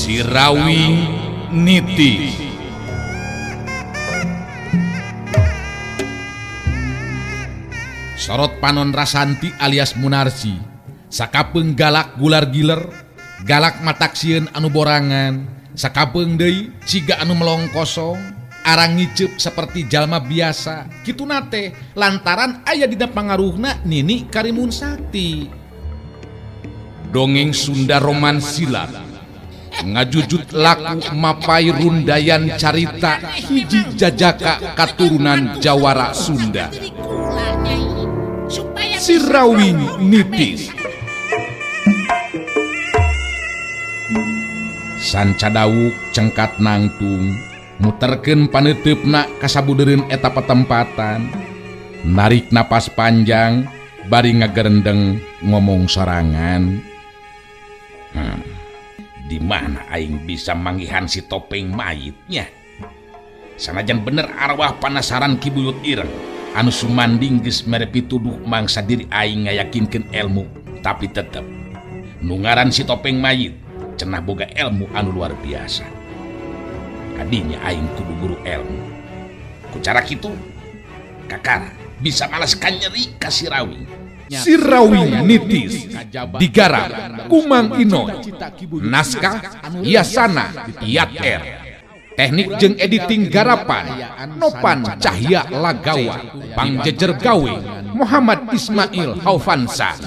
Sirawing Niti. Sorot panon Rasanti alias Munarsi, sakapeung galak gular giler, galak mataksieun anu borangan, sakapeung deui ciga anu melong kosong, arang ngiceup seperti jalma biasa, kitu nate lantaran aya dina pangaruhna Nini Karimun Sakti. Dongeng Sunda Romansilat ngajujut laku mapai rundayan carita hiji jajaka katurunan Jawara Sunda. Sirawing Nitis. Sanca dawuk cengkat nangtung muterkeun paneuteup kasabudeureun eta patempatan, narik napas panjang bari ngagerendeng ngomong sorangan. Di mana aing bisa manggihan si topeng mayitnya? Sanajan bener arwah panasaran kibuyut ireng anu sumanding geus mere pituduh mangsa diri aing ngayakinkeun ilmu, tapi tetep nu ngaran si topeng mayit cenah boga ilmu anu luar biasa. Kadinya aing kudu guru ilmu. Ku cara kitu kakara bisa malaskan nyeri ka Sirawing. Sirawing Nitis digarap Kumang Inoy, naskah Yasana Yat-Er, teknik jeung editing garapan Nopan Cahya Lagawa, pangjejer gawe Muhammad Ismail Haufansa.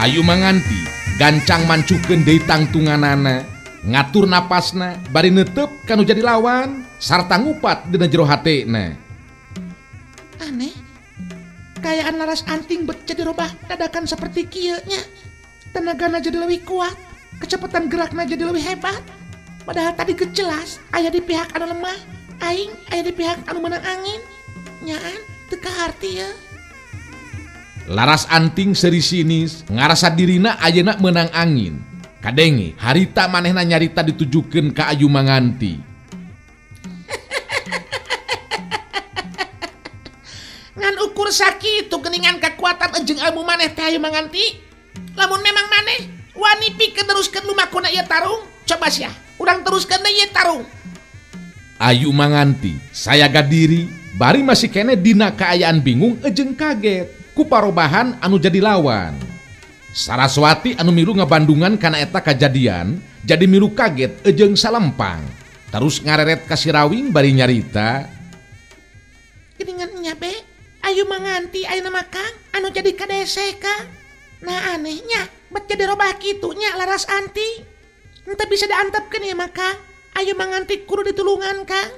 Ayu manganti gancang mancukeun deui tangtunganana, ngatur napasna bari neuteup kanu jadi lawan sarta ngupat dina jero hatena. Aneh, kayaan laras anting bet jadi robah dadakan seperti kieu nya. Tenagana jadi lebih kuat, kecepatan gerakna jadi lebih hebat. Padahal tadi jelas aya di pihak anu lemah, aing aya di pihak anu menang angin. Nyaan teu kaharti ya. Laras anting seri sinis ngarasa dirina ayeuna menang angin. Kadenge harita manehna nyarita ditujukeun ka Ayu Manganti. Ngan ukur sakitu geuningan kekuatan enjing ilmu maneh teh Ayu Manganti. Lamun memang maneh wani pikeun teruskeun lumakuna ieu tarung, coba sia urang teruskeun deui ieu tarung. Ayu Manganti sayaga diri bari masih kene dina kaayaan bingung jeung kaget ku parobahan anu jadi lawan. Saraswati anu milu ngabandungan kana eta kajadian jadi milu kaget jeung salempang. Terus ngareret ka Sirawing bari nyarita. Geuningan nya be, Ayu Manganti ayeuna mah Kang anu jadi kadese Kang. Nah anehnya bet jadi robah kitu nya laras anting. Henteu bisa diantepkeun ieu mah Kang. Ayu Manganti kudu ditulungan Kang.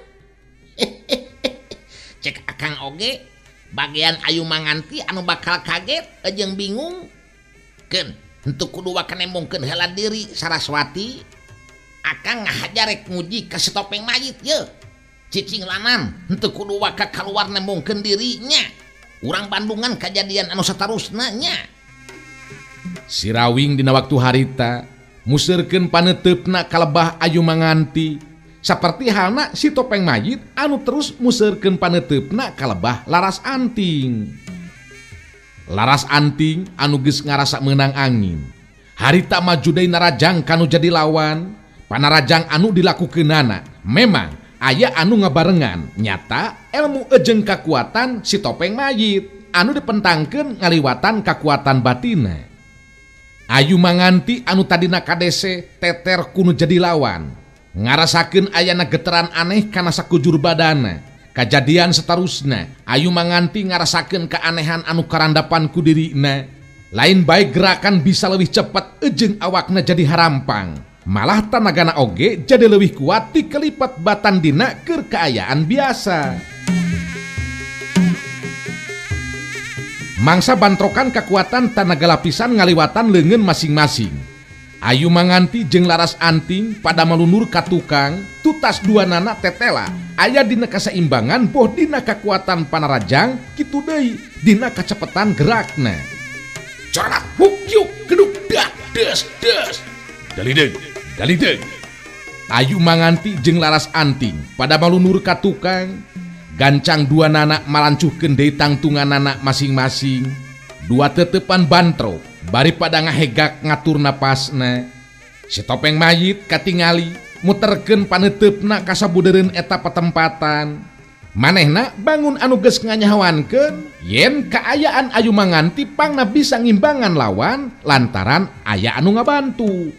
Cek akang oge bagian Ayu Manganti anu bakal kaget jeung bingung keun henteu kudu wae nembongkeun heula diri Saraswati. Akang ngahajarek nguji ka si topeng mayit ye. Cicing lanan henteu kudu wae kaluar nembongkeun diri nya. Urang bandungan kajadian anu satarusna nya. Sirawing dina waktu harita museurkeun paneteupna ka lebah Ayu Manganti. Saperti halna si topeng mayit anu terus museurkeun paneteupna ka lebah laras anting. Laras anting anu geus ngarasa meunang angin. Harita maju deui narajang kanu jadi lawan. Panarajang anu dilakukeunana memang aya anu ngabarengan nyata ilmu jeung kakuatan si topeng mayit anu dipentangkeun ngaliwatan kakuatan batinna. Ayu Manganti anu tadina kadese teter kuno jadi lawan ngarasakeun ayana geteran aneh kana sakujur badana. Kajadian seterusna Ayu Manganti ngarasakeun keanehan anu karandapan ku dirina. Lain baik gerakan bisa lebih cepat jeung awakna jadi harampang. Malah tanagana oge jadi lebih kuat ti kelipat batan dina keur kaayaan biasa. mangsa bantrokan kekuatan tanaga lapisan ngaliwatan leungeun masing-masing. Ayu Manganti jeung Laras Anting pada malunur ka tukang, tutas dua nana tetela aya dina kaseimbangan boh dina kekuatan panarajang kitu deui dina kacepetan gerakna. Corat huk yuk geduk dak des des. Dalideung. Ayu Manganti jeung Laras Anting pada malunur ka tukang, gancang dua nana malancuhkeun deui tangtungan nana masing-masing. Dua tetepan bantro bari pada ngahegak ngatur napasna. Si Topeng Mayit katingali muterkeun paneuteupeuna ka sabudeureun eta patempatan. Manehna bangun anu geus nganyahoankeun yen kaayaan Ayu Manganti pangna bisa ngimbangan lawan lantaran aya anu ngabantu.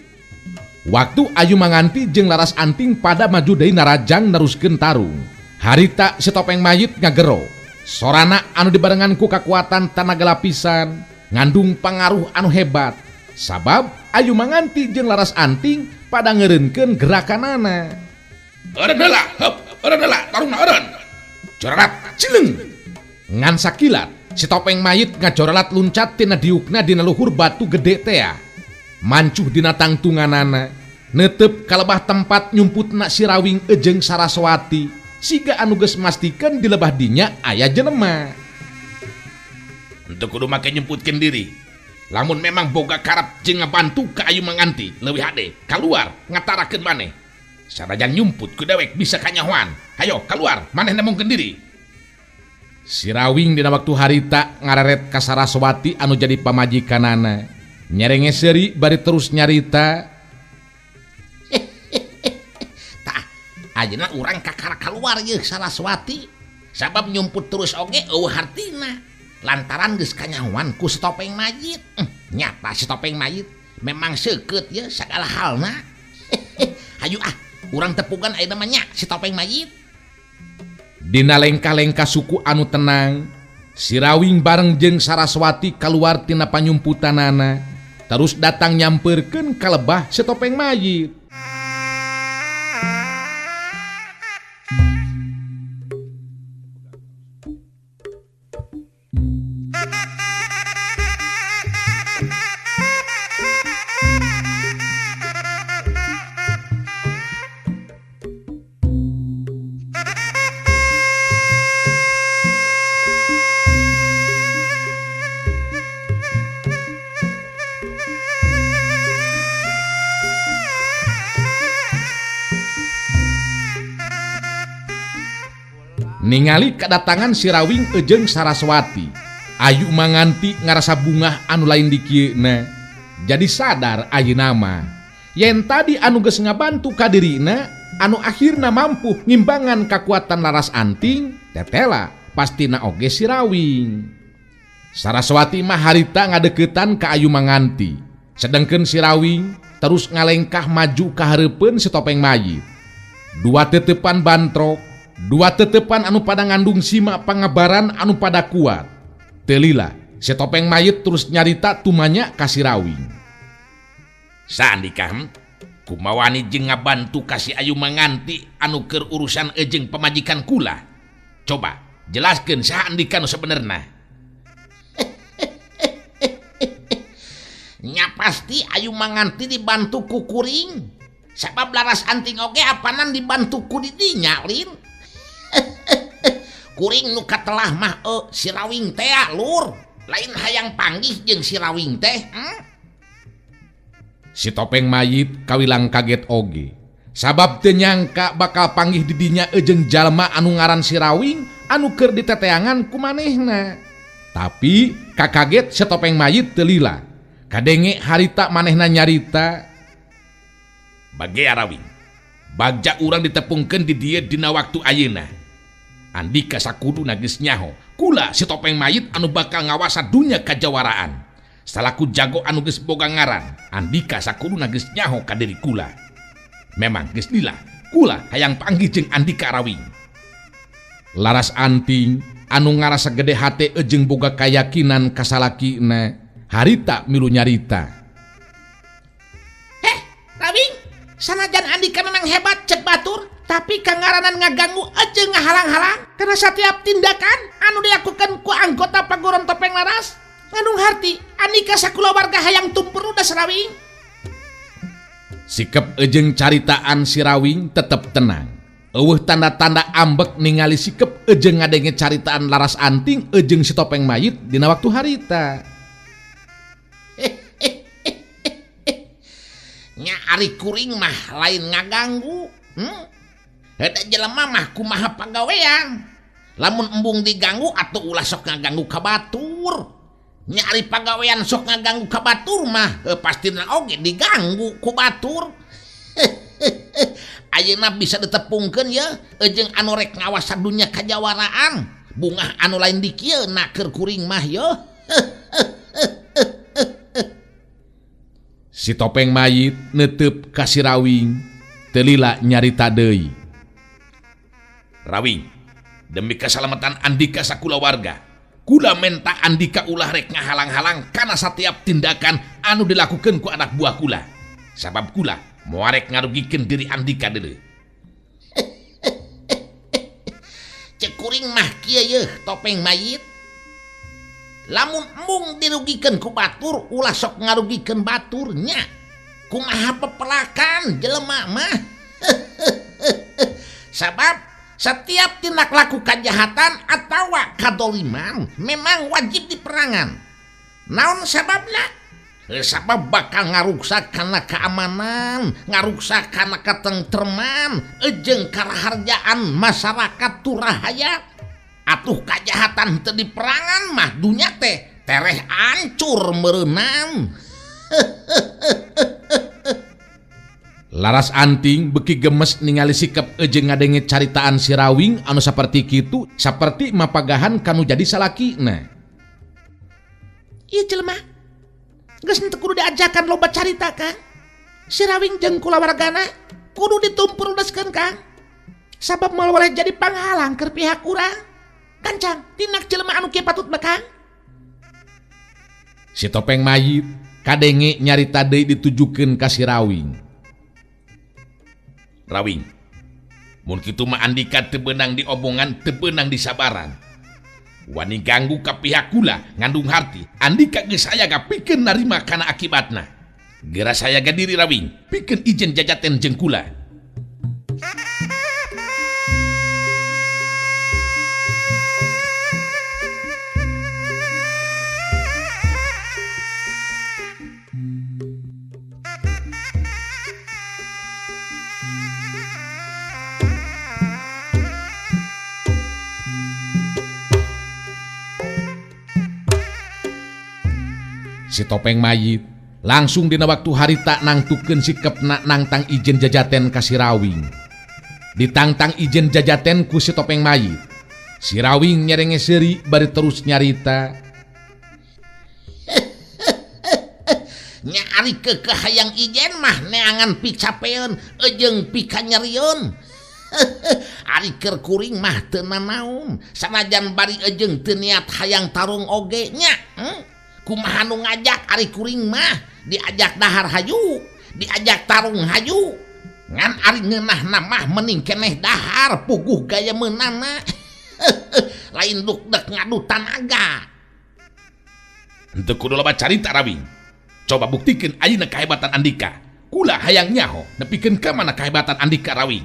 Waktu Ayu Manganti jeung Laras Anting pada maju deui narajang neruskeun tarung, harita si Topeng Mayit ngagero. Sorana anu dibarengan ku kekuatan tanaga lapisan ngandung pangaruh anu hebat. Sabab Ayu Manganti jeung Laras Anting pada ngeureunkeun gerakanana. Eureun heula, tarungna eureun. Joralat cileung. Ngan sakilat si Topeng Mayit ngajoralat luncat tina diukna dina luhur batu gede teh. Mancuh dina tangtunganana, neuteup kalebah tempat nyumputna Sirawing jeung Saraswati. Siga anu geus mastikeun di lebah dinya aya jelema. Henteu kudu make nyemputkeun diri. Lamun memang boga karep jeung ngabantu ka Ayu Manganti, leuwih hade kaluar ngatarakeun maneh. Sanajan nyumput ku dewek bisa kanyahoan. Hayo kaluar, manehna mungkeun diri. Sirawing dina waktu harita ngareret ka Saraswati anu jadi pamajikanana. Nyerenge seuri bari terus nyarita. Ayeuna urang kakara kaluar ye Saraswati sabab nyumput terus oge eueuh hartina lantaran geus kanyahoan ku si Topeng Mayit. Nyata si Topeng Mayit memang seukeut ye sagala halna. Hayu urang tepugan ayeuna mah nya si Topeng Mayit. Dina lengka-lengka suku anu tenang, Sirawing bareng jeung Saraswati kaluar tina panyumputanana, terus datang nyamperkeun ka lebah si Topeng Mayit. Ningali kedatangan Sirawing jeung Saraswati, Ayu Manganti ngarasa bungah anu lain di kieuna. Jadi sadar ayeuna mah yen tadi anu geus ngabantu ka dirina anu akhirna mampu ngimbangan kakuatan Laras Anting, tetela pastina oge Sirawing. Saraswati mah harita ngadeuketan ka Ayu Manganti, sedengkeun Sirawing terus ngalengkah maju ka hareupeun si Topeng Mayit. Dua tetepan bantrok, dua tetepan anu pada ngandung sima pangabaran anu pada kuat. Telila si Topeng Mayit terus nyarita tumanya ka Sirawing. Sandika kumawani jeung ngabantu ka si Ayu Manganti anu keur urusan jeung pamajikan kula. Coba jelaskeun saha andika nu sabenerna. Nya pasti Ayu Manganti dibantu ku kuring. Sabab Laras Anting oge apanan dibantu ku didinya, Lin. Kuring nu katelah mah Sirawing teh lur, lain hayang panggih jeung Sirawing teh. Si Topeng Mayit kawilang kaget oge, sabab teu nyangka bakal panggih di dinya jeung jalma anu ngaran Sirawing anu keur diteteangan ku manehna. Tapi kakaget si Topeng Mayit teu lila, kadenge harita manehna nyarita. Bage Arawing, bagja urang ditepungkeun di dieu dina waktu ayeuna. Andika sakuduna geus nyaho, kula si Topeng Mayit anu bakal ngawasa dunya kajawaraan. Salaku jago anu geus boga ngaran, andika sakuduna geus nyaho ka diri kula. Memang geus lila, kula hayang panggih jeung Andika Arawing. Laras Anting anu ngarasa gede hate jeung boga kayakinan ka salakina, harita milu nyarita. Rawing, sanajan Andika memang hebat cek batur, tapi kangaranan ngaganggu aja ngahalang-halang karena setiap tindakan anu dilakukan ku anggota paguron Topeng Laras andika sakulawarga hayang tumperudas Rawing. Sikap ejeng caritaan si Rawing tetep tenang. Eueuh tanda-tanda ambek ningali sikap ejeng ngadenge caritaan laras anting ejeng si topeng mayit dina waktu harita. Nya ari kuring mah lain ngaganggu. Eta jelema mah kumaha pagawean. Lamun embung diganggu atuh ulah sok ngaganggu ka batur. Nya ari pagawean sok ngaganggu ka batur mah pastina oge diganggu ku batur. Ayeuna bisa ditepungkeun ya ejeng anu rek ngawas sadunya kajawaraan. Bungah anu lain di kieu na keur kuring mah ya. Si topeng mayit netep ka si Rawing teu lila nyarita deui. Rawing, demi keselamatan Andika sakulawarga, kula menta Andika ulah rek ngahalang-halang kana setiap tindakan anu dilakukeun ku anak buah kula. Sabab kula moal rek ngarugikeun diri Andika deuleu. Cek kuring mah kieu yeuh topeng mayit. Lamun embung dirugikeun ku batur ulah sok ngarugikeun baturnya. Kumaha pepelakan jelema mah. Sabab setiap tindak laku kejahatan atau kadoliman memang wajib diperangan. Naon sababna? Sabab bakal ngaruksak kana keamanan, ngaruksak kana katentreman, ejeng karaharjaan masyarakat turahaya. Atuh kejahatan teu diperangan mah dunya teh tereh ancur meureunam. Laras anting beki gemes ningali sikap ejeng ngadenge caritaan si Rawing anu saperti kitu, saperti mapagahan kanu jadi salakina. Ieu jelema geus henteu kudu diajakan loba carita Kang. Si Rawing jeung kulawargana kudu ditumpurudaskeun Kang. Sabab moal waleh jadi panghalang keur pihak urang. Kancang, tinak jelema anu kieu patut Kang. Si topeng mayit kadenge nyarita deui ditujukeun ka si Rawing. Rawing, mun kitu mah Andika teu beunang di omongan, teu beunang di sabaran. Wani ganggu ka pihak kula ngandung harti, Andika geus aya pikeun narima kana akibatna. Geura sayaga diri Rawing, pikeun ijen jajaten jeung kula. Si topeng mayit langsung dina waktu harita nangtukeun sikepna nangtang ijen jajaten ka si Rawing. Ditangtang ijen jajaten ku si topeng mayit, si Rawing nyerenge seuri bari terus nyarita. Nya ari keukeuh hayang ijen mah neangan picapeun ejeng pikanyerieun. Ari keur kuring mah teu nanaon sanajan bari ejeng teu niat hayang tarung oge nya. Kumaha nu ngajak ari kuring mah diajak dahar hayu, diajak tarung hayu. Ngan ari ngeunahna mah mending keneh dahar puguh gaya meunana. Lain dukdek ngadu tanaga. Henteu kudu loba carita Rawing. Coba buktikeun ayeuna kahebatan Andika. Kula hayang nyaho nepikeun ka mana kahebatan Andika Rawing.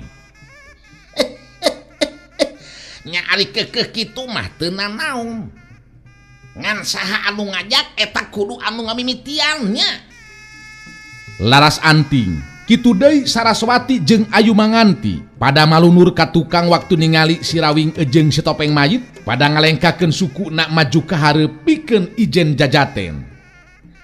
Nya ari keukeuh kitu mah teu nanaon. Ngan saha anu ngajak eta kudu anu ngamimitiannya. Laras anting kitu deui Saraswati jeung Ayu Manganti pada malunur ka tukang waktu ningali si Rawing ejeng si topeng mayit pada ngalengkakeun sukuna maju ka hareup pikeun ijen jajaten.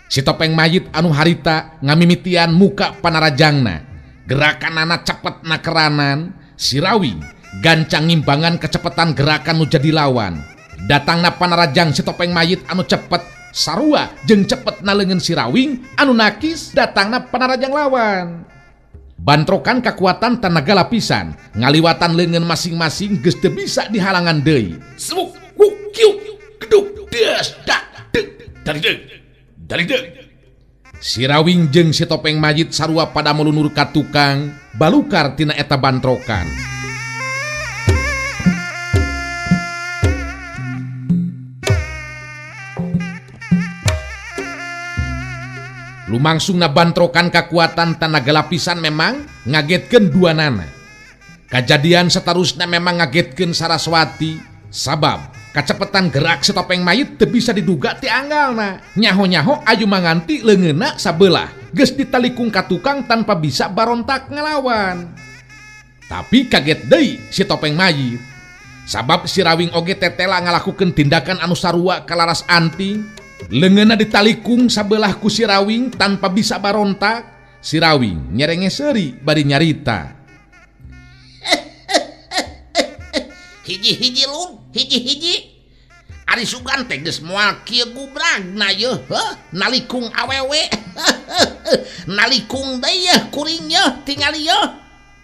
Si topeng mayit anu harita ngamimitian muka panarajangna, gerakanana cepet nakeranan. Si Rawing gancang ngimbangan kecepetan gerakan nu jadi lawan. Datangna panarajang si topeng mayit anu cepet sarua jeung cepet naleungeun si Rawing anu nakis datangna panarajang lawan. Bantrokan kakuatan tenaga lapisan ngaliwatan leungeun masing-masing geus teu bisa dihalangan deui. Semuk kiu geduk des dak dari deuk. Si Rawing jeung si topeng mayit sarua pada melunur ka tukang balukar tina eta bantrokan. lumangsung nabantrokan kekuatan tenaga lapisan memang ngagetkeun duanana. Kejadian seterusnya memang ngagetkeun Saraswati sabab kacepetan gerak si Topeng Mayit teu bisa diduga ti anggalna. Nyaho-nyaho Ayu Manganti leungeunna sabelah geus ditalikung ka tukang tanpa bisa barontak ngelawan. Tapi kaget deui si Topeng Mayit sabab si Rawing oge tetela ngalakukeun tindakan anu sarua ka Laras Anting. Leungeunna ditalikung sabelah ku si Rawing tanpa bisa barontak. Si Rawing nyerenge seuri bari nyarita. Hiji-hiji lun, hiji-hiji. Ari Sugan teh geus moal kieu gubragna yeuh, nalikung awewe. Nalikung deui yeuh kuring yeuh tingali yeuh.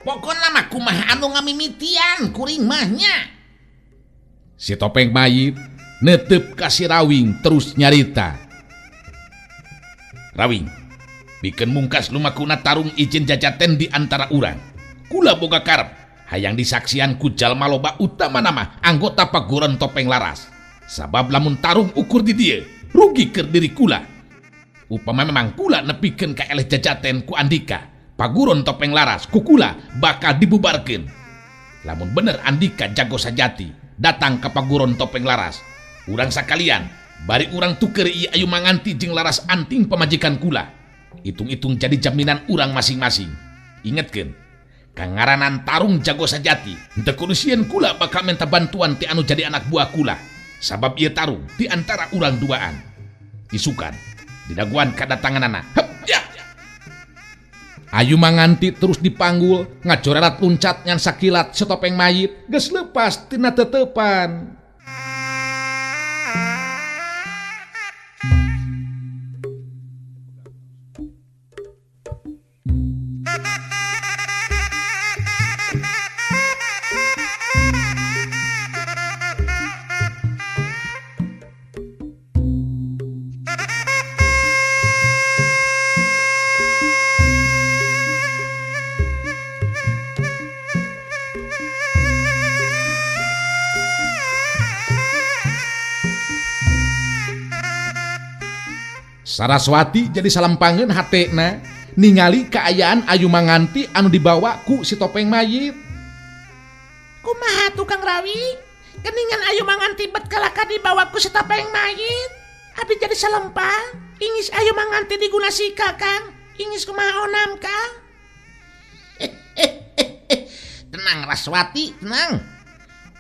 Pokona mah kumaha anu ngamimitian kuring mah nya. Si Topeng Mayit netep ka si Rawing terus nyarita. Rawing, pikeun mungkas lumakuna tarung ijen jajaten di antara urang. Kula boga karep hayang disaksian ku jalma loba utama nama anggota Paguron Topeng Laras. Sabab lamun tarung ukur di dieu rugi keur diri kula. Upama memang kula nepikeun ka eleh jajaten ku Andika, Paguron Topeng Laras ku kula bakal dibubarkeun. Lamun bener Andika jago sajati datang ke Paguron Topeng Laras, urang sakalian bari urang tuker ieu Ayu Manganti jeung Laras Anting pamajikan kula. Hitung-hitung jadi jaminan urang masing-masing. Ingetkeun, kangaranan tarung jago sajati henteu kudu sieun kula bakal minta bantuan ti anu jadi anak buah kula. Sabab ieu tarung di antara urang duaan. Isukan didaguan kadatanganana. Hep ya. Ayu Manganti terus dipanggul ngajorelat luncat ngan sakilat si Topeng Mayit geus leupas tina tetepan. Saraswati jadi salampangeun hatena ningali kaayaan Ayu Manganti anu dibawa ku si Topeng Mayit. Kumaha tukang Rawing? Geningan Ayu Manganti bet kalaka dibawa ku si Topeng Mayit. Abdi jadi salempang. Ingis Ayu Manganti digunasika Kang. Ingis kumaha onam Kang? Tenang Raswati, tenang.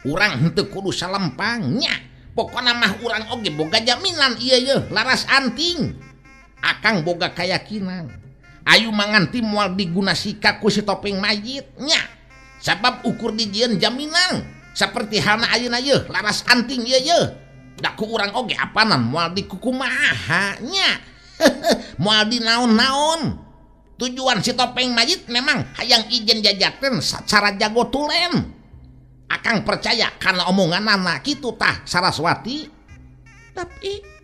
Urang henteu kudu salempangnya. Pokona mah urang oge boga jaminan ieu yeuh Laras Anting. Akang boga kayakinan Ayu Manganti moal digunasika ku si Topeng Mayit nya. Sabab ukur dijieun jaminan saperti halna ayeuna yeuh Laras Anting ieu yeuh. Da ku urang oge apanan moal dikukumaha nya. Moal dinaon-naon. Tujuan si Topeng Mayit memang hayang ijen jajaten sacara jago tulen. Akang percaya karena omonganana kitu tah Saraswati. Tapi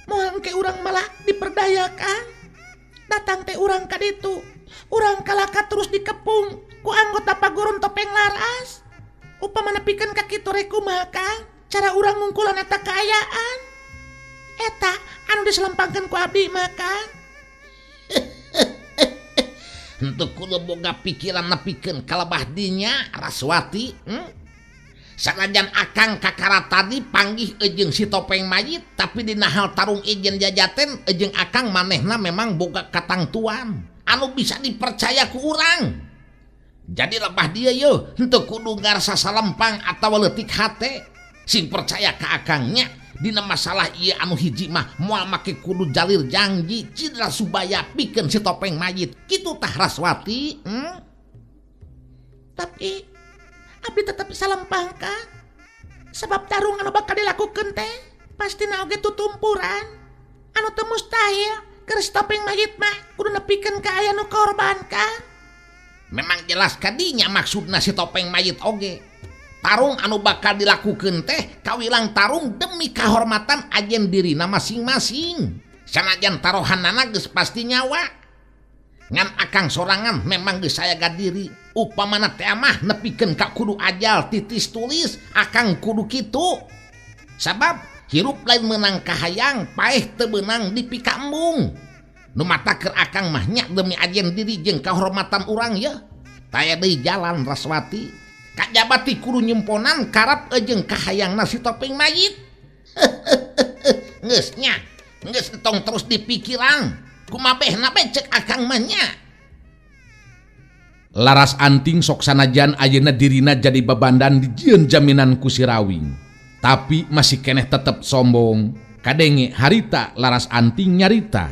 moal ke urang malah diperdayakan. Datang teh urang ka ditu. Urang kalaka terus dikepung ku anggota Paguron Topeng Laras. Upama nepikeun ka kitu rek kumaha Kang? Cara urang ngungkulan eta kaayaan. Eta anu diselempangkeun ku abdi mah Kang. Henteu kudu boga pikiran nepikeun kalebah dinya Raswati. Sanajan akang kakara tadi panggih ejeng si Topeng Mayit, tapi dina hal tarung ijen jajaten ejeng akang manehna memang boga katangtuan anu bisa dipercaya ku urang. Jadi lebah dia yeuh henteu kudu ngarasa salempang atawa leutik hate. Sing percaya ka akangnya dina masalah ieu anu hiji mah moal make kudu jalir janji cidra subaya pikeun si Topeng Mayit. Kitu tah Raswati. Tapi abdi tetep salempang Kang. Sebab tarung anu bakal dilakukeun teh pastina oge tutumpuran anu teu mustahil. Keur si Topeng Mayit mah kudu nepikeun ka aya nu korban Kang. Memang jelas kadinya maksudna si Topeng Mayit oge. Tarung anu bakal dilakukeun teh kawilang tarung demi kahormatan ajen dirina masing-masing. Sanajan tarohanana geus pasti nyawa. Ngan akang sorangan memang geus sayaga diri. Upamana teh mah nepikeun ka kudu ajal titis tulis akang kudu kitu. Sabab hirup lain menang kahayang, paeh teu beunang dipikambung. nu mataker akang mah nya demi ajen diri jeung kahormatan urang ya. Taya deui jalan Raswati. Kajabati kudu nyemponan karap jeung kahayangna si Topeng Mayit. Geus nya, geus entong terus dipikiran. Kumabehna becek akang mah nya. Laras Anting sok sanajan ayeuna dirina jadi babandan dijieun jaminan ku si Rawing, tapi masih keneh tetep sombong. Kadenge harita Laras Anting nyarita.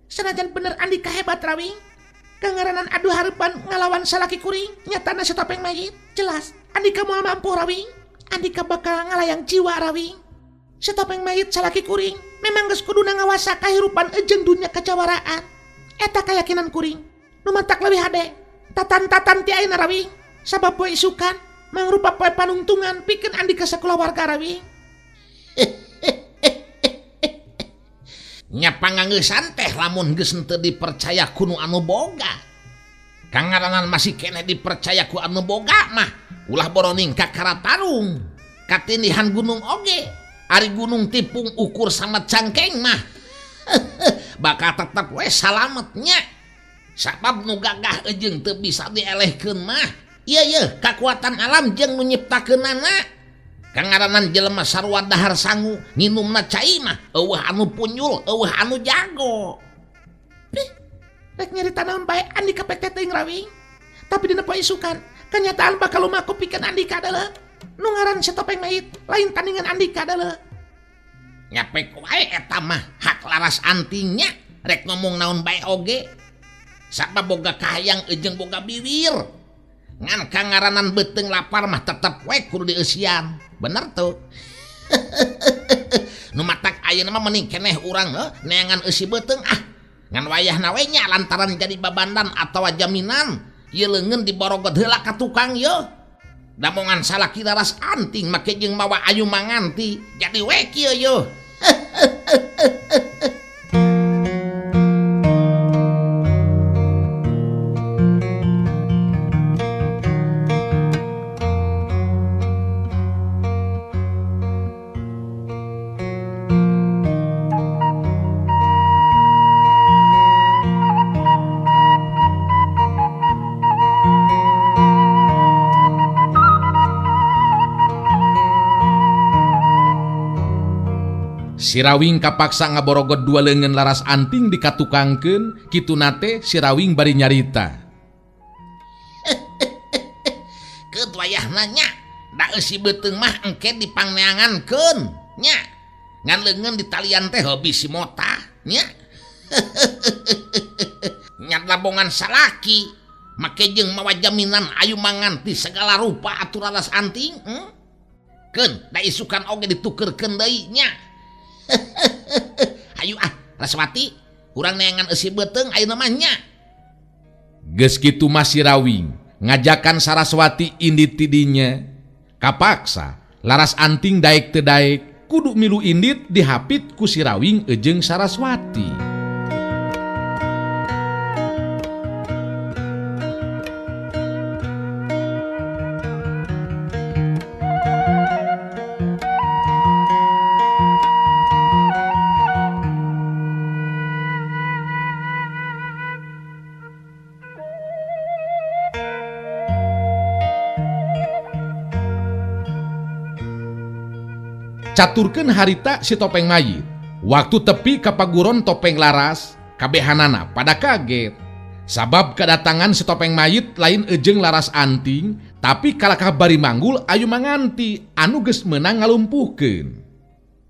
Sanajan bener Andika hebat Rawing, kangaranan adu harapan ngalawan salaki kuring, nyatana si Topeng Mayit. Jelas Andika moal mampu Rawing. Andika bakal ngalayang jiwa Rawing. Si Topeng Mayit salaki kuring memang geus kuduna ngawasa kahirupan jeung dunya kajawaraan. Eta keyakinan kuring nu matak leuwih hade tatan-tatan ti ayeuna Rawing, sabab poe isukan mangrupa poe panungtungan pikeun Andika sakulawarga Rawing. Nya panganggeusan teh lamun geus teu dipercaya ku nu anu boga. Kangaranan masih keneh dipercaya ku anu boga mah ulah boroning ka Karatarung. Katindihan gunung oge, ari gunung tipung ukur sama cangkeng mah bakal tetep we salametnya. Sabab nu gagah jeung teu bisa dielehkeun mah ieu kakuatan alam jeung nu nyiptakeunana. Kangaranan jelema sarua dahar sangu nginumna cai mah eueuh anu punyul, eueuh anu jago. Rek nyarita naon bae Andika pek teuing Rawing. Tapi dina poe isukan kenyataan bakal lumaku pikeun Andika adalah nu ngaran si Topeng Mayit lain tandingan Andika adalah. Nyapek wae eta mah hak Laras Antingnya rek ngomong naon bae oge. Sabab boga kahayang jeung boga bibir. Ngan kangaranan beuteung lapar mah tetep we kudu dieusian. Bener tuh. Nu matak ayeuna mah mending keneh urang neangan eusi beuteung ngan wayahna we nya lantaran jadi babandan atawa jaminan ieu leungeun diborogod heula ka tukang ye. Damongan salaki Laras Anting make jeung mawa ayu manganti jadi we kieu ye. Si Rawing kapaksa ngaborogod dua leungeun Laras Anting dikatukangkeun, kitu nate si Rawing bari nyarita. Keut wayahna nya, da eusi beuteung mah engke dipangneangankeun nya. Ngan leungeun ditalian teh hobi si Mota nya. Nya labongan salaki make jeung mawa jaminan ayu manganti segala rupa atur Laras Anting. Keun da isukan oge ditukeurkeun deui nya. Hayu Raswati, urang neangan eusi beuteung ayeuna mah nya. Geus kitu mah si Rawing ngajakan Saraswati indit ti dinya. Kapaksa Laras Anting daek teu daek kudu milu indit dihapit ku si Rawing jeung Saraswati. Caturkeun harita si Topeng Mayit, waktu tepi ka paguron Topeng Laras, kabehanana pada kaget. Sabab kedatangan si Topeng Mayit lain jeung Laras Anting, tapi kalakah bari manggul ayu manganti anu geus meunang ngalumpuhkeun.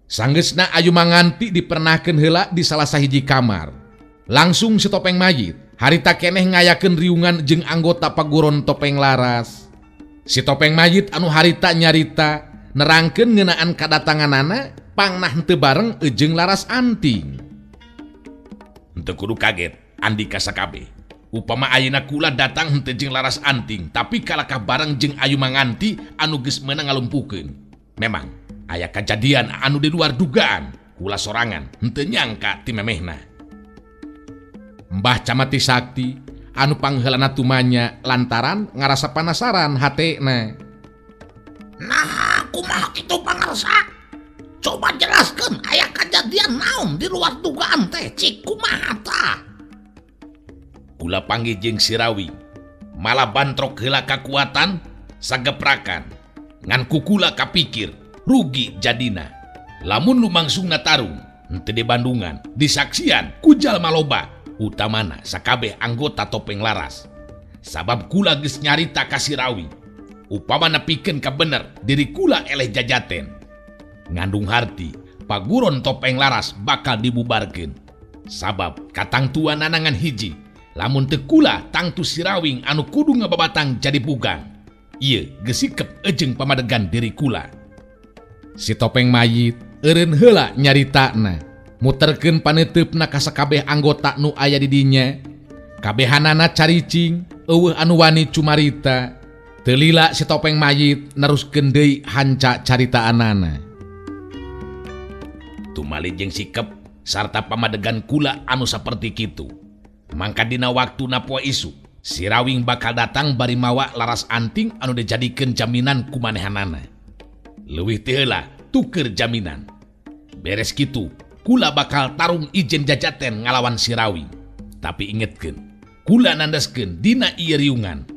Sanggeusna ayu manganti dipernahkeun heula di salah sahiji kamar. Langsung si Topeng Mayit harita keneh ngayakeun riungan jeung anggota paguron Topeng Laras. Si Topeng Mayit anu harita nyarita nerangkeun ngeunaan kadatanganana pangnah teu bareng jeung Laras Anting. Henteu kudu kaget Andika sakabeh. Upama ayeuna kula datang henteu jeung Laras Anting, tapi kalakah bareng jeung ayu manganti anu geus meunang ngalumpuhkeun. Memang aya kajadian anu di luar dugaan. Kula sorangan henteu nyangka ti memehna. Mbah Camati Sakti anu pangheulana tumanya lantaran ngarasa panasaran hatena. Nah, kumaha kitu pangarsa? Coba jelaskeun aya kajadian kajadian naon di luar dugaan teh cik kumaha tah? Kula panggih jeung Sirawing malah bantrok heula kakuatan sageprakan ngan kukula kapikir rugi jadina lamun lumangsungna tarung henteu di Bandungan disaksian ku jalma loba utamana sakabeh anggota Topeng Laras. Sabab kula geus nyarita ka Sirawing upamana pikeun ka bener diri kula eleh jajaten ngandung harti paguron Topeng Laras bakal dibubarkeun. Sabab katangtuan nanangan hiji lamun teu kula tangtu Sirawing anu kudu ngababatang jadi bugang. Ieu geus sikep ejeng pamadegan diri kula. Si Topeng Mayit eureun heula nyaritana muterkeun paneutupna ka sakabeh anggota nu aya di dinya. Kabehanana caricing eueuh anu wani cumarita. Teu lila si Topeng Mayit neruskeun deui hanca caritaanana. Tumali jeung sikep sarta pamadegan kula anu saperti kitu. Mangka dina waktu napoe isu Sirawing bakal datang bari mawa laras anting anu dijadikeun jaminan ku manehanana. Leuwih teu heula tuker jaminan. Beres kitu kula bakal tarung ijen jajaten ngalawan Sirawing. Tapi ingetkeun kula nandaskeun dina ieu riungan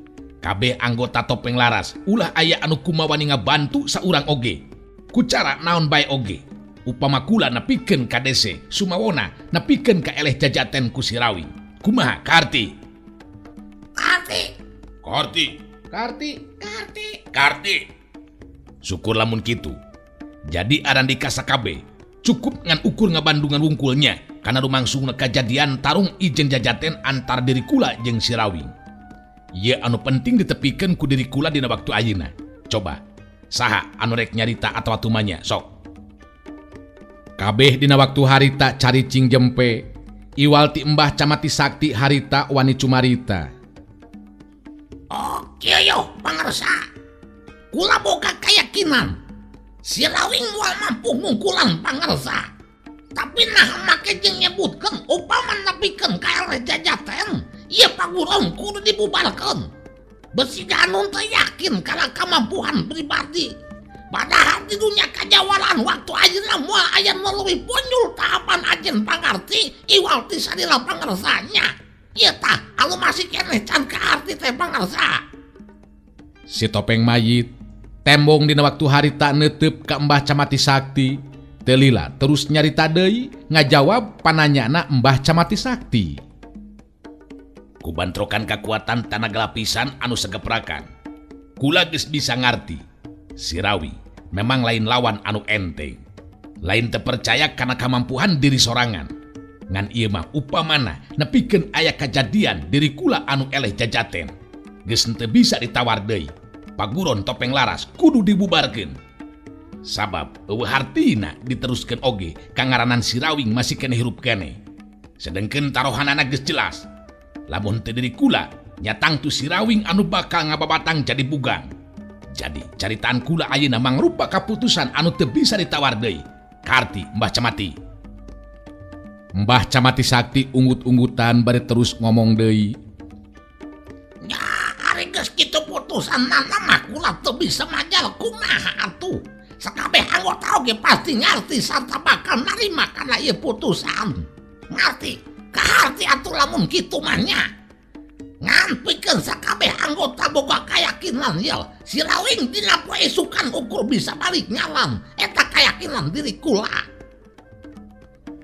kabeh anggota Topeng Laras ulah aya anu kumawani ngabantu saurang oge ku cara naon bae oge. Upama kula nepikeun ka dese sumawona nepikeun ka eleh jajaten ku Sirawing. Kumaha Karti? Karti. Syukur lamun kitu. Jadi aran dikasa kabeh cukup ngan ukur ngabandungan wungkulnya karena rumangsungna kejadian tarung ijen jajaten antar diri kula jeung Sirawing. Ieu anu penting ditepikeun ku diri kula dina waktu ayeuna. Coba saha anu rek nyarita atawa tumanya sok. Kabeh dina waktu harita caricing jempe iwal ti Embah Camati Sakti harita wani cumarita. Oh kieu pangarsa, kula boga kayakinan Sirawing moal mampu ngungkulan pangarsa. Tapi nah make jeung nyebutkeun upama nepikeun ka eleh jajaten ieu paguron kudu dibubarkeun. Besi ganun teh yakin kana kamampuan pribadi. Padahal di dunia kajawalan waktu ayeuna moal aya nu leuwih punjul tahapan ajen pangarti iwal ti sadina pangarsanya. Ieu tah anu masih keneh can kaarti teh pangarsa. Si Topeng Mayit tembong dina waktu harita neuteup ka Embah Camati Sakti. Teu lila terus nyarita deui ngajawab pananyana Embah Camati Sakti. Kubantrokan kakuatan tanaga lapisan anu segeprakan. Kula geus bisa ngarti Sirawing memang lain lawan anu enteng. Lain terpercaya karena kemampuan diri sorangan. Ngan ieu mah upamana nepikeun aya kajadian diri kula anu eleh jajaten geus teu bisa ditawar deui. Paguron Topeng Laras kudu dibubarkeun. Sabab eueuh hartina diteruskeun oge kangaranan Sirawing masih keneh hirup keneh. Sedengkeun tarohanana geus jelas. Lamun teu diri kula nyatang tu Sirawing anu bakal ngababatang jadi bugang. Jadi caritaan kula ayeuna mangrupa kaputusan anu teu bisa ditawar deui. Karti Mbah Camati. Mbah Camati Sakti unggut-unggutan bari terus ngomong deui. Ya ari geus kitu putusanna mah kula teu bisa majal kumaha atuh. Sakabeh anggota oge pasti ngarti sarta bakal narima kana ieu putusan. Ngarti, kaharti atuh lamun kitu mah nya. Ngan pikeun sakabeh anggota boga kayakinan yel Sirawing dina poe isukan ukur bisa balik nyalan eta kayakinan diri kula.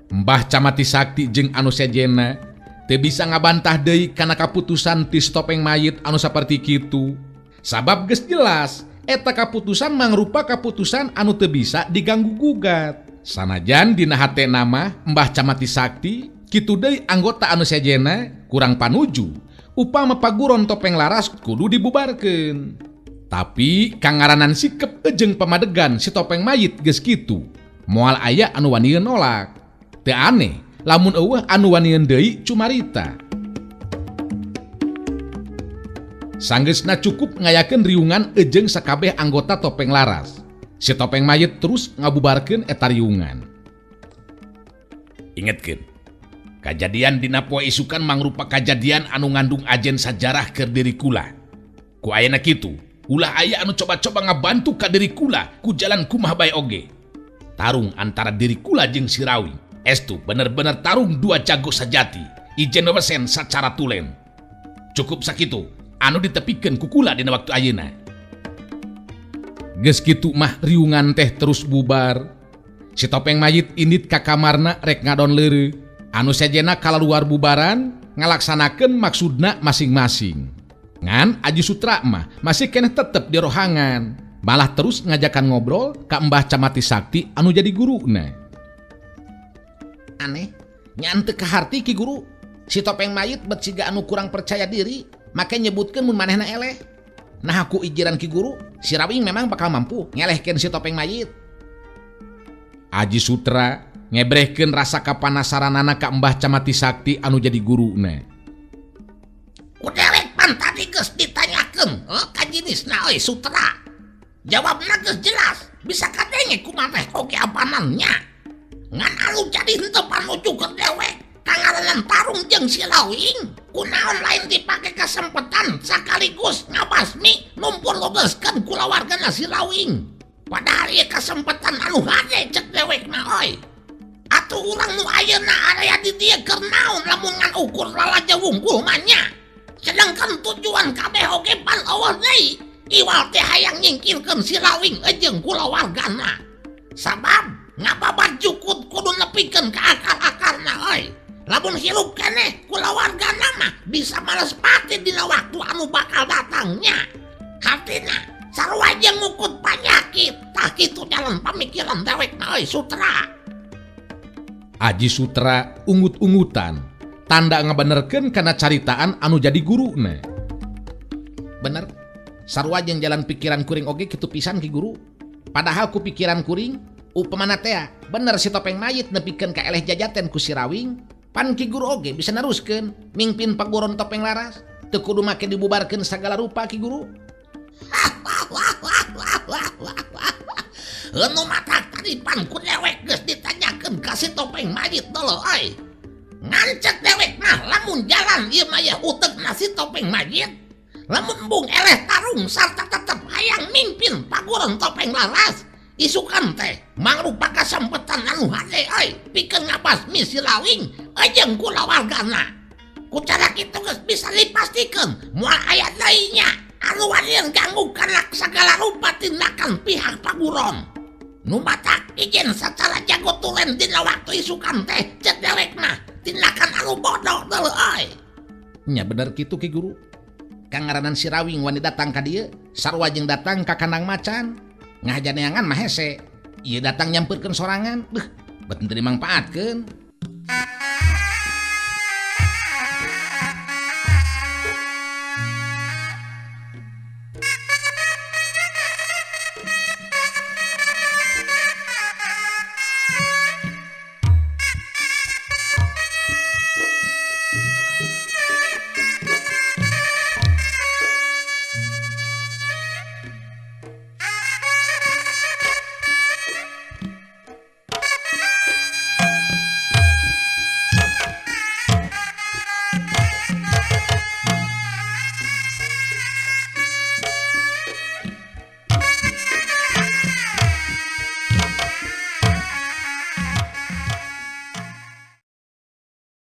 Mbah Camati Sakti jeung anu sejena teu bisa ngabantah deui kana kaputusan ti Topeng Mayit anu saperti kitu. Sabab geus jelas eta kaputusan mangrupa kaputusan anu teu bisa diganggu gugat. Sanajan dina hatena mah Mbah Camati Sakti kitu deui anggota anu sejena kurang panuju upama paguron Topeng Laras kudu dibubarkeun. Tapi kangaranan sikep ejeng pamadegan si Topeng Mayit geus kitu moal aya anu wanieun nolak. Teu aneh lamun eueuh anu wanieun deui cumarita. Sanggeusna cukup ngayakeun riungan ejeng sakabeh anggota Topeng Laras. Si Topeng Mayit terus ngabubarkeun eta riungan. Ingetkeun, kajadian dina poe isukan mangrupa kajadian anu ngandung ajen sajarah keur diri kula. Ku ayeuna kitu, ulah aya anu coba-coba ngabantu ka diri kula ku jalan kumaha bae oge. tarung antara diri kula jeung si Rawi estu bener-bener tarung dua jago sajati ijen wesen secara tulen. Cukup sakitu anu ditepikeun ku kula dina waktu ayeuna. Geus kitu mah riungan teh terus bubar. Si Topeng Mayit indit ka kamarna rek ngadon leureuh. Anu sajena kalaluar bubaran ngalaksanakeun maksudna masing-masing. Ngan Aji Sutra mah masih keneh tetep di rohangan, malah terus ngajakan ngobrol ka Mbah Camati Sakti anu jadi guruna. Aneh, nya teu kaharti Ki Guru. Si Topeng Mayit bet siga anu kurang percaya diri, make nyebutkeun mun manehna eleh. Nah aku ijiran Ki Guru, si Rawing memang bakal mampu ngelehkeun si Topeng Mayit. Aji Sutra ngebrehkeun rasa kapanasaranana ka Mbah Camati Sakti anu jadi guruna. Kudewek pan tadi geus ditanyakeun, ka jinisna euy Sutra. Jawabna geus jelas, bisa kadenge kumaneh oge apanannya. Ngan anu jadi henteu panuju ke dewek, kangaranan tarung jeung si Rawing. Kunaon lain dipake kesempatan sakaligus ngabasmi numpur lobeskeun kulawargana si Rawing. Padahal ieu kesempatan anu hade cek dewek mah euy. Atuh urang nu ayeuna area di dieu keur naon lamun ngan ukur lalaja wungkul mah nya. Sedangkan tujuan kabeh oge pan eueuh deui. Iwal teh hayang nyingkirkeun si Rawing jeung kulawargana. Sabab ngababat jukut kudu nepikeun ka akar-akarna euy. Lamun hirup keneh kulawargana mah bisa males pati dina waktu anu bakal datangnya. Hartina sarua jeung ngukut panyakit. Tah kitu jalan pamikiran dewek euy Sutra. Aji Sutra ungut-ungutan, tanda ngabenerkeun kana caritaan anu jadi guruna. Bener, sarua jeung jalan pikiran kuring oge kitu pisan Ki Guru. Padahal ku pikiran kuring, upamana teh bener si Topeng Mayit nepikeun ka eleh jajaten ku si Rawing, pan Ki Guru oge bisa neruskeun mingpin paguron Topeng Laras, teu kudu make dibubarkeun sagala rupa Ki Guru. Anu matak tadi pan ku dewek geus ditanyakeun ka si Topeng Mayit dolo euy. Ngancek dewek mah lamun jalan ieu mah ya utegna si Topeng Mayit. Lamun bung eleh tarung sarta tetep hayang mimpin paguron Topeng Laras, isukan teh mangrupa kasempatan anu hade euy pikeun ngabasmi si Rawing jeung kulawargana. Ku cara kitu geus bisa dipastikeun moal aya deui nya anu wanian ganggu kana sagala rupa tindakan pihak paguron. Nu matak ijen sacara jago tulen dina waktu isukan teh cek dewek mah tindakan anu bodoh deuleu euy. Nya bener kitu Ki Guru. Kangaranan si Rawing wani datang ka dieu, sarua jeung datang ka kandang macan. Ngajaneangan mah hese. Ieu datang nyampeurkeun sorangan. Beuh, bet teu dimangpaatkeun.